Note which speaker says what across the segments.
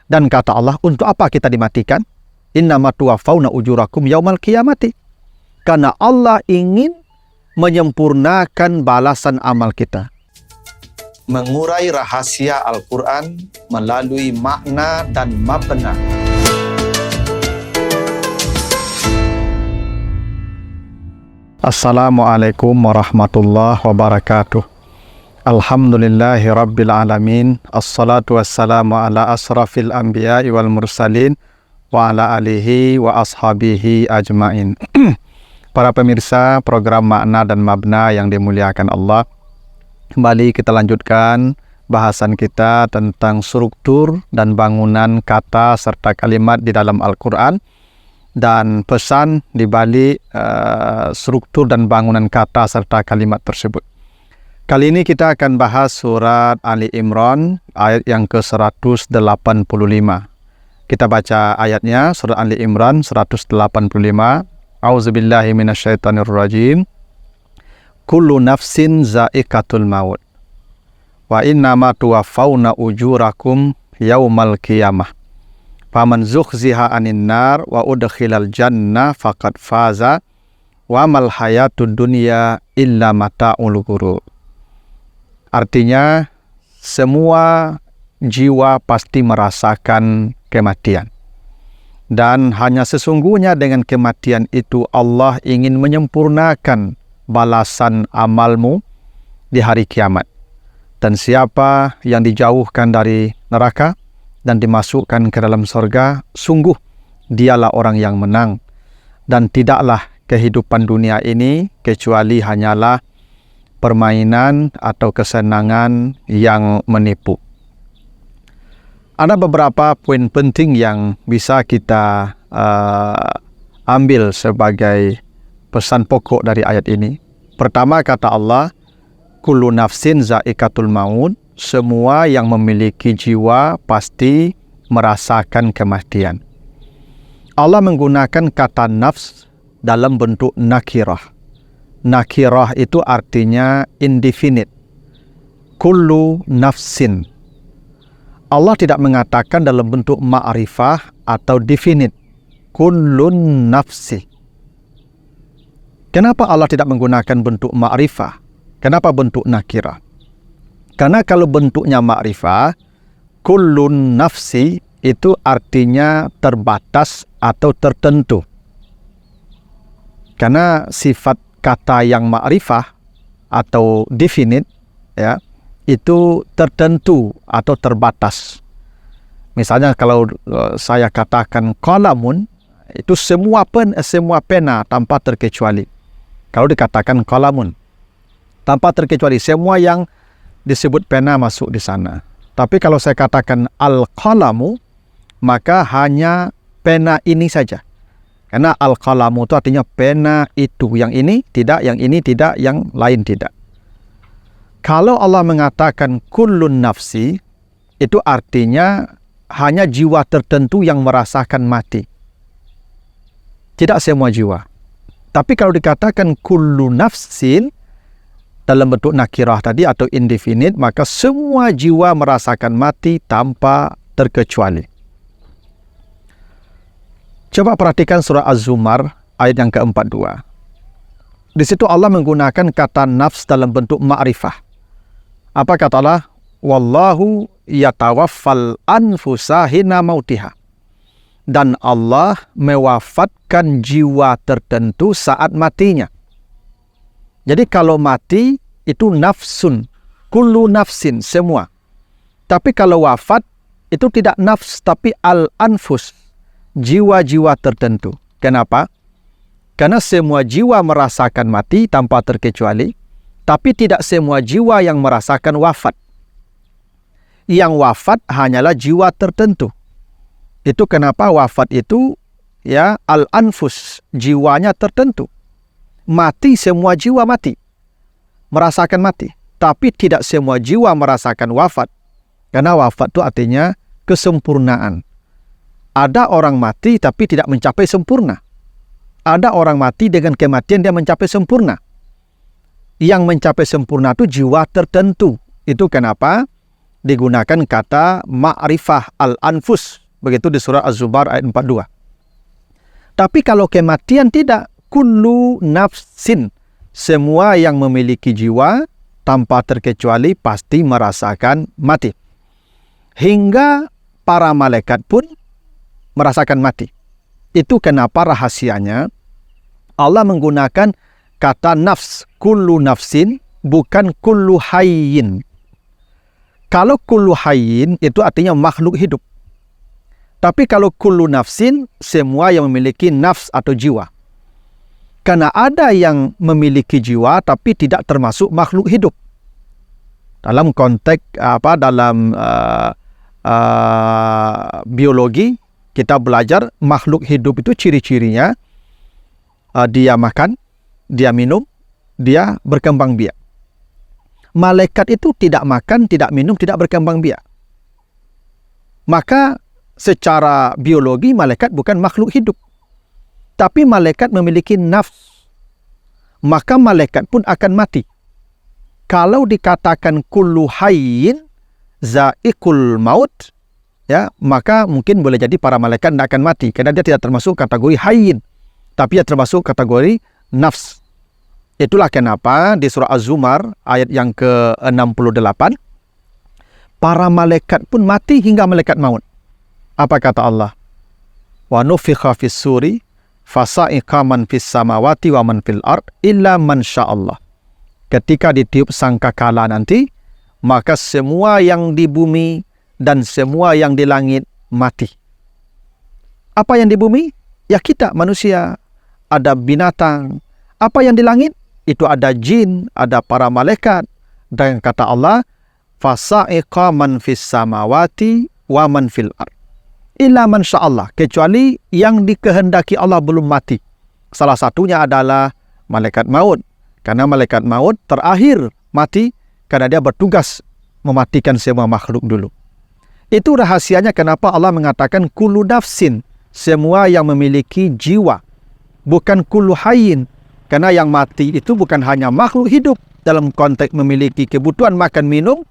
Speaker 1: Dan kata Allah, untuk apa kita dimatikan? Innama tuwaffawna ujurakum yaumal qiyamati. Karena Allah ingin menyempurnakan balasan amal kita. Mengurai rahasia Al-Quran melalui makna dan mabna. Assalamualaikum warahmatullahi wabarakatuh. Alhamdulillahi rabbil alamin. Assalatu wassalamu ala asrafil anbiya'i wal mursalin wa ala alihi wa ashabihi ajmain. Para pemirsa program Makna dan Mabna yang dimuliakan Allah, kembali kita lanjutkan bahasan kita tentang struktur dan bangunan kata serta kalimat di dalam Al-Quran dan pesan di balik struktur dan bangunan kata serta kalimat tersebut. Kali ini kita akan bahas surat Ali Imran ayat yang ke-185. Kita baca ayatnya, surat Ali Imran 185. A'udzubillahi minasyaitonirrajim. Kullu nafsin za'iqatul maut. Wa innama tuwaffawna ujurakum yaumal qiyamah. Faman zukhziha 'anil nar wa udkhilal jannah faqad faza wa mal hayatud dunya illa mata'ul ghurur. Artinya, semua jiwa pasti merasakan kematian. Dan hanya sesungguhnya dengan kematian itu Allah ingin menyempurnakan balasan amalmu di hari kiamat. Dan siapa yang dijauhkan dari neraka dan dimasukkan ke dalam surga, sungguh dialah orang yang menang. Dan tidaklah kehidupan dunia ini kecuali hanyalah permainan atau kesenangan yang menipu. Ada beberapa poin penting yang bisa kita ambil sebagai pesan pokok dari ayat ini. Pertama, kata Allah, kullu nafsin za'iqatul maut. Semua yang memiliki jiwa pasti merasakan kematian. Allah menggunakan kata nafs dalam bentuk nakirah. Nakirah itu artinya indefinite. Kullu nafsin. Allah tidak mengatakan dalam bentuk ma'rifah atau definite. Kullun nafsi. Kenapa Allah tidak menggunakan bentuk ma'rifah? Kenapa bentuk nakirah? Karena kalau bentuknya ma'rifah, kullun nafsi itu artinya terbatas atau tertentu. Karena sifat kata yang ma'rifah atau definite, ya, itu tertentu atau terbatas. Misalnya kalau saya katakan qalamun, itu semua pena tanpa terkecuali. Kalau dikatakan qalamun, tanpa terkecuali, semua yang disebut pena masuk di sana. Tapi kalau saya katakan al-qalamu, maka hanya pena ini saja. Karena al-qalamu itu artinya pena itu, yang ini tidak, yang ini tidak, yang lain tidak. Kalau Allah mengatakan kullun nafsi, itu artinya hanya jiwa tertentu yang merasakan mati. Tidak semua jiwa. Tapi kalau dikatakan kullu nafsin dalam bentuk nakirah tadi atau indefinite, maka semua jiwa merasakan mati tanpa terkecuali. Coba perhatikan surah Az-Zumar ayat yang ke-42. Di situ Allah menggunakan kata nafs dalam bentuk ma'rifah. Apa kata Allah? Wallahu yatawaffal anfusa hina mautiha. Dan Allah mewafatkan jiwa tertentu saat matinya. Jadi kalau mati itu nafsun, kullu nafsin, semua. Tapi kalau wafat itu tidak nafs tapi al-anfus, jiwa-jiwa tertentu. Kenapa? Karena semua jiwa merasakan mati tanpa terkecuali, tapi tidak semua jiwa yang merasakan wafat. Yang wafat hanyalah jiwa tertentu. Itu kenapa wafat itu ya al-anfus, jiwanya tertentu. Mati, semua jiwa mati, merasakan mati. Tapi tidak semua jiwa merasakan wafat. Karena wafat itu artinya kesempurnaan. Ada orang mati tapi tidak mencapai sempurna. Ada orang mati dengan kematian dia mencapai sempurna. Yang mencapai sempurna itu jiwa tertentu. Itu kenapa digunakan kata ma'rifah al-anfus. Begitu di surah Az-Zumar ayat 42. Tapi kalau kematian tidak, kullu nafsin, semua yang memiliki jiwa tanpa terkecuali pasti merasakan mati. Hingga para malaikat pun merasakan mati. Itu kenapa rahasianya Allah menggunakan kata nafs, kullu nafsin, bukan kullu hayyin. Kalau kullu hayyin itu artinya makhluk hidup. Tapi kalau kullu nafsin, semua yang memiliki nafs atau jiwa. Karena ada yang memiliki jiwa tapi tidak termasuk makhluk hidup. Dalam konteks biologi, kita belajar makhluk hidup itu ciri-cirinya dia makan, dia minum, dia berkembang biak. Malaikat itu tidak makan, tidak minum, tidak berkembang biak. Maka secara biologi malaikat bukan makhluk hidup. Tapi malaikat memiliki nafs. Maka malaikat pun akan mati. Kalau dikatakan kullu hayyin za'iqul maut, ya, maka mungkin boleh jadi para malaikat tidak akan mati karena dia tidak termasuk kategori hayyin, tapi dia termasuk kategori nafs. Itulah kenapa di surah Az-Zumar ayat yang ke-68 para malaikat pun mati hingga malaikat maut. Apa kata Allah? Wa nufikha fis suri fasa'iqa man fis samawati wa man fil ard illa man sya'allah. Ketika ditiup sangkakala nanti, maka semua yang di bumi dan semua yang di langit mati. Apa yang di bumi? Ya kita manusia. Ada binatang. Apa yang di langit? Itu ada jin, ada para malaikat. Dan kata Allah, fasa'iqa man fis samawati wa man fil ard illa man sya'allah, kecuali yang dikehendaki Allah belum mati. Salah satunya adalah malaikat maut. Karena malaikat maut terakhir mati karena dia bertugas mematikan semua makhluk dulu. Itu rahasianya kenapa Allah mengatakan kullu nafsin, semua yang memiliki jiwa, bukan kullu hayyin. Karena yang mati itu bukan hanya makhluk hidup dalam konteks memiliki kebutuhan makan minum,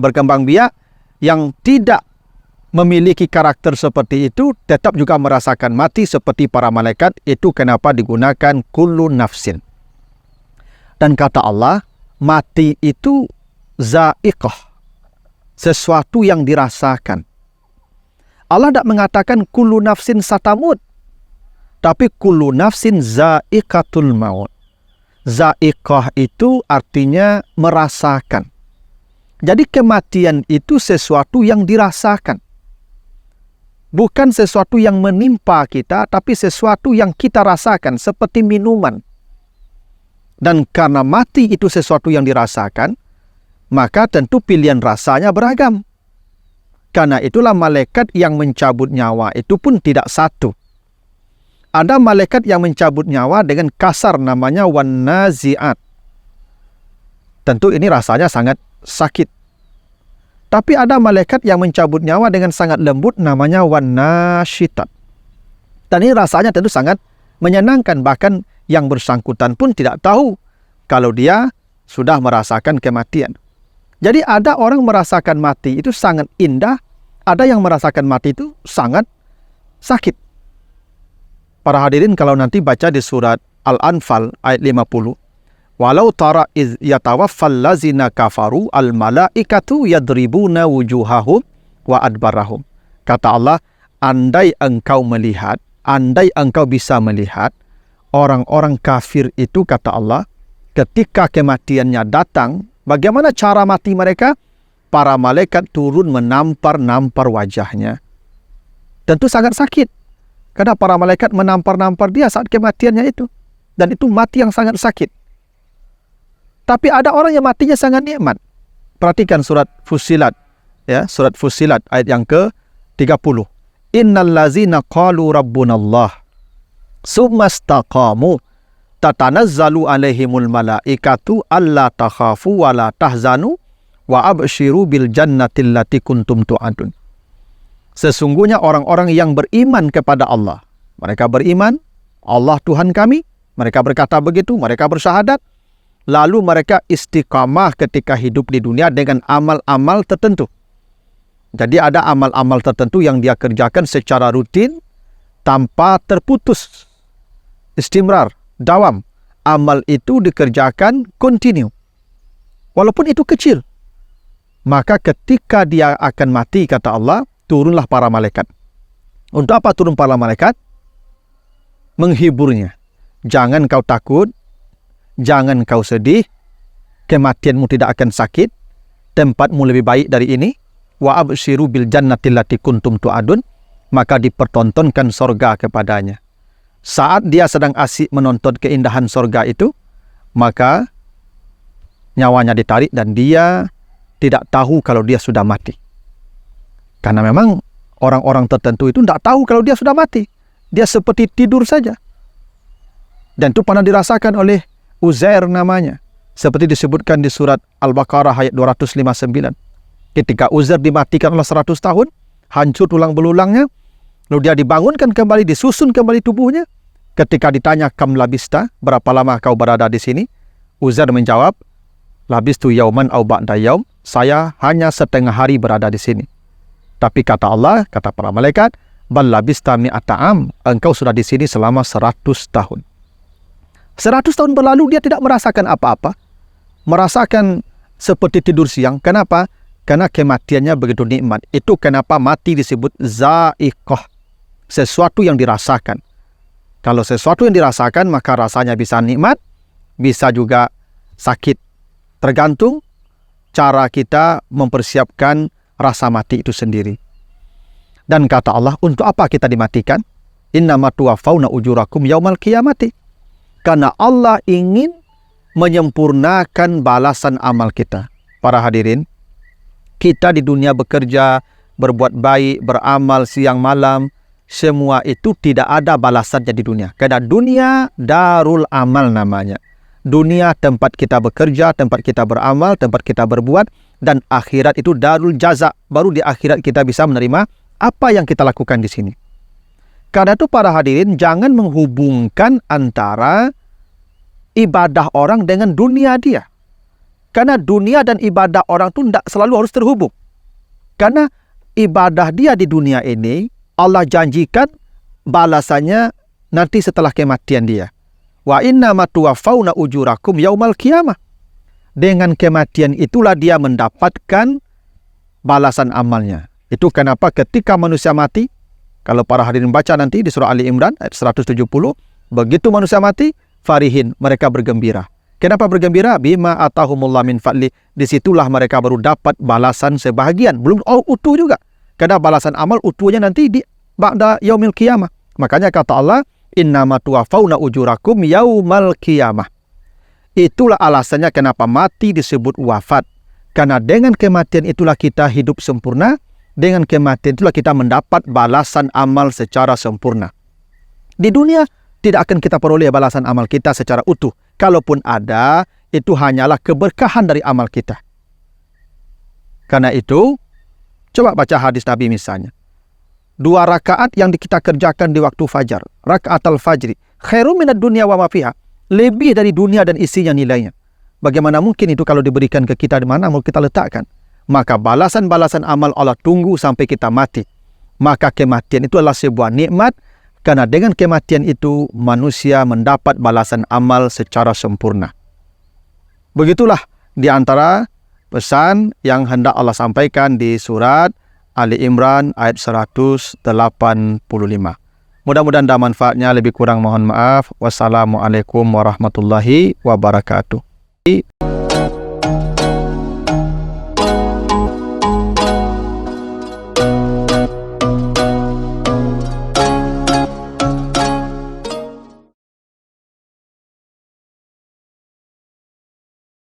Speaker 1: berkembang biak, yang tidak memiliki karakter seperti itu tetap juga merasakan mati seperti para malaikat. Itu kenapa digunakan kullu nafsin. Dan kata Allah, mati itu za'iqah, sesuatu yang dirasakan. Allah tidak mengatakan kullu nafsin satamut, tapi kullu nafsin za'iqatul maut. Za'iqah itu artinya merasakan. Jadi kematian itu sesuatu yang dirasakan. Bukan sesuatu yang menimpa kita, tapi sesuatu yang kita rasakan, seperti minuman. Dan karena mati itu sesuatu yang dirasakan, maka tentu pilihan rasanya beragam. Karena itulah malaikat yang mencabut nyawa itu pun tidak satu. Ada malaikat yang mencabut nyawa dengan kasar, namanya wan-nazi'at. Tentu ini rasanya sangat sakit. Tapi ada malaikat yang mencabut nyawa dengan sangat lembut, namanya wan-nasyitat. Dan ini rasanya tentu sangat menyenangkan. Bahkan yang bersangkutan pun tidak tahu kalau dia sudah merasakan kematian. Jadi ada orang merasakan mati itu sangat indah, ada yang merasakan mati itu sangat sakit. Para hadirin kalau nanti baca di surat Al-Anfal ayat 50, walau tara iz yatawaffal lazina kafaru al malaikatu yadribuna wujuhahum wa adbarahum. Kata Allah, andai engkau melihat, andai engkau bisa melihat orang-orang kafir itu, kata Allah, ketika kematiannya datang, bagaimana cara mati mereka? Para malaikat turun menampar-nampar wajahnya. Tentu sangat sakit. Karena para malaikat menampar-nampar dia saat kematiannya itu. Dan itu mati yang sangat sakit. Tapi ada orang yang matinya sangat nikmat. Perhatikan surat Fussilat. Ya, surat Fussilat ayat yang ke-30. Innal lazina qalu rabbunallah summa istaqamu tatanazzalu alaihimul malaikatu alla takhafu wa la tahzanu wa abshiru bil jannati allati kuntum tu'adun. Sesungguhnya orang-orang yang beriman kepada Allah. Mereka beriman, Allah Tuhan kami. Mereka berkata begitu, mereka bersyahadat. lalu mereka istiqamah ketika hidup di dunia dengan amal-amal tertentu. Jadi ada amal-amal tertentu yang dia kerjakan secara rutin tanpa terputus. Istimrar, dawam. Amal itu dikerjakan kontinu. Walaupun itu kecil. Maka ketika dia akan mati, kata Allah, turunlah para malaikat. Untuk apa turun para malaikat? Menghiburnya. Jangan kau takut, jangan kau sedih, kematianmu tidak akan sakit, tempatmu lebih baik dari ini. Wa absyiru bil jannati allati kuntum tu'adun, maka dipertontonkan sorga kepadanya. Saat dia sedang asik menonton keindahan sorga itu, maka nyawanya ditarik dan dia tidak tahu kalau dia sudah mati. Karena memang orang-orang tertentu itu tidak tahu kalau dia sudah mati. Dia seperti tidur saja. Dan itu pernah dirasakan oleh Uzair namanya. Seperti disebutkan di surat Al-Baqarah ayat 259. Ketika Uzair dimatikan oleh 100 tahun, hancur tulang belulangnya, lalu dia dibangunkan kembali, disusun kembali tubuhnya. Ketika ditanya, kam labista, berapa lama kau berada di sini? Uzair menjawab, labistu yauman au ba'da yaum, saya hanya setengah hari berada di sini. Tapi kata Allah, kata para malaikat, bal labista mi'ata am, engkau sudah di sini selama 100 tahun. 100 tahun berlalu dia tidak merasakan apa-apa. Merasakan seperti tidur siang. Kenapa? Karena kematiannya begitu nikmat. Itu kenapa mati disebut za'iqah. Sesuatu yang dirasakan. Kalau sesuatu yang dirasakan, maka rasanya bisa nikmat, bisa juga sakit. Tergantung cara kita mempersiapkan rasa mati itu sendiri. Dan kata Allah, untuk apa kita dimatikan? Innama tuwaffawna ujurakum yaumal qiyamati. Karena Allah ingin menyempurnakan balasan amal kita. Para hadirin, kita di dunia bekerja, berbuat baik, beramal siang malam, semua itu tidak ada balasannya di dunia. Karena dunia darul amal namanya. Dunia tempat kita bekerja, tempat kita beramal, tempat kita berbuat, dan akhirat itu darul jaza. Baru di akhirat kita bisa menerima apa yang kita lakukan di sini. Karena itu para hadirin, jangan menghubungkan antara ibadah orang dengan dunia dia. Karena dunia dan ibadah orang itu tidak selalu harus terhubung. Karena ibadah dia di dunia ini, Allah janjikan balasannya nanti setelah kematian dia. Wa inna ma tuwaffawna ujurakum yaumal qiyamah. Dengan kematian itulah dia mendapatkan balasan amalnya. Itu kenapa ketika manusia mati, kalau para hadirin baca nanti di surah Ali Imran ayat 170, begitu manusia mati, farihin, mereka bergembira. Kenapa bergembira? Bima atahumullah min fadli. Disitulah mereka baru dapat balasan sebahagian. Belum utuh juga. Karena balasan amal utuhnya nanti di ba'da yaumil qiyamah. Makanya kata Allah, innama tuwaffawna ujurakum yaumal qiyamah. Itulah alasannya kenapa mati disebut wafat. Karena dengan kematian itulah kita hidup sempurna. Dengan kematian itulah kita mendapat balasan amal secara sempurna. Di dunia tidak akan kita peroleh balasan amal kita secara utuh. Kalaupun ada, itu hanyalah keberkahan dari amal kita. Karena itu, coba baca hadis Nabi misalnya. 2 rakaat yang kita kerjakan di waktu fajar. Rakaat al-fajri. Khairum minad dunya wa ma fiha. Lebih dari dunia dan isinya nilainya. Bagaimana mungkin itu kalau diberikan ke kita, di mana mau kita letakkan? Maka balasan-balasan amal Allah tunggu sampai kita mati. Maka kematian itu adalah sebuah nikmat. Karena dengan kematian itu, manusia mendapat balasan amal secara sempurna. Begitulah di antara pesan yang hendak Allah sampaikan di surat Ali Imran ayat 185. Mudah-mudahan ada manfaatnya, lebih kurang mohon maaf. Wassalamualaikum warahmatullahi wabarakatuh.